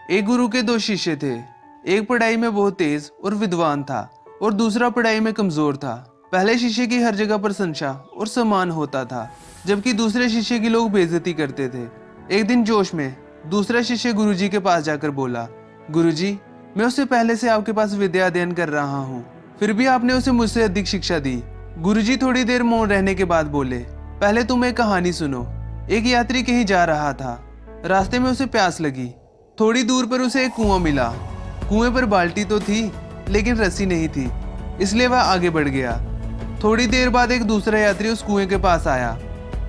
एक गुरु के दो शिष्य थे। एक पढ़ाई में बहुत तेज और विद्वान था और दूसरा पढ़ाई में कमजोर था। पहले शिष्य की हर जगह प्रशंसा और सम्मान होता था, जबकि दूसरे शिष्य की लोग बेइज्जती करते थे। एक दिन जोश में दूसरा शिष्य गुरुजी के पास जाकर बोला, गुरुजी, मैं उससे पहले से आपके पास विद्या अध्ययन कर रहा हूँ, फिर भी आपने उसे मुझसे अधिक शिक्षा दी। गुरुजी थोड़ी देर मौन रहने के बाद बोले, पहले तुम एक कहानी सुनो। एक यात्री कहीं जा रहा था। रास्ते में उसे प्यास लगी। थोड़ी दूर पर उसे एक कुआं मिला। कुएं पर बाल्टी तो थी, लेकिन रस्सी नहीं थी, इसलिए वह आगे बढ़ गया। थोड़ी देर बाद एक दूसरा यात्री उस कुएं के पास आया।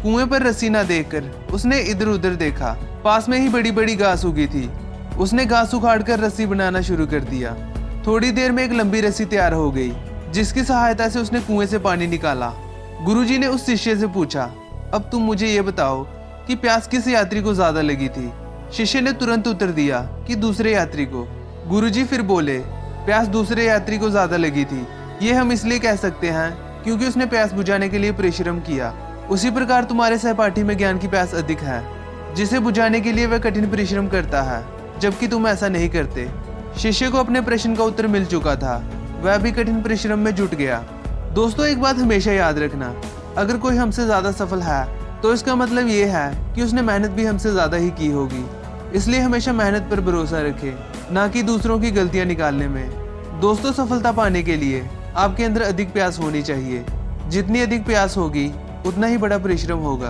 कुएं पर रस्सी ना देखकर उसने इधर उधर देखा। पास में ही बड़ी बड़ी घास उगी थी। उसने घास उखाड़कर रस्सी बनाना शुरू कर दिया। थोड़ी देर में एक लंबी रस्सी तैयार हो गई, जिसकी सहायता से उसने कुएं से पानी निकाला। गुरुजी ने उस शिष्य से पूछा, अब तुम मुझे ये बताओ कि प्यास किस यात्री को ज्यादा लगी थी। शिष्य ने तुरंत उत्तर दिया कि दूसरे यात्री को। गुरुजी फिर बोले, प्यास दूसरे यात्री को ज्यादा लगी थी। ये हम इसलिए कह सकते हैं क्योंकि उसने प्यास बुझाने के लिए परिश्रम किया। उसी प्रकार तुम्हारे सहपाठी में ज्ञान की प्यास अधिक है, जिसे बुझाने के लिए वह कठिन परिश्रम करता है, जबकि तुम ऐसा नहीं करते। शिष्य को अपने प्रश्न का उत्तर मिल चुका था। वह भी कठिन परिश्रम में जुट गया। दोस्तों, एक बात हमेशा याद रखना, अगर कोई हमसे ज्यादा सफल है तो इसका मतलब ये है कि उसने मेहनत भी हमसे ज्यादा ही की होगी। इसलिए हमेशा मेहनत पर भरोसा रखें, ना कि दूसरों की गलतियां निकालने में। दोस्तों, सफलता पाने के लिए आपके अंदर अधिक प्यास होनी चाहिए। जितनी अधिक प्यास होगी उतना ही बड़ा परिश्रम होगा।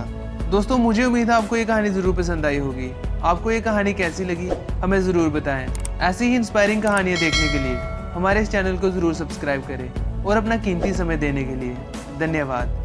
दोस्तों, मुझे उम्मीद है आपको ये कहानी जरूर पसंद आई होगी। आपको ये कहानी कैसी लगी हमें ज़रूर बताएं। ऐसी ही इंस्पायरिंग कहानियाँ देखने के लिए हमारे इस चैनल को ज़रूर सब्सक्राइब करें और अपना कीमती समय देने के लिए धन्यवाद।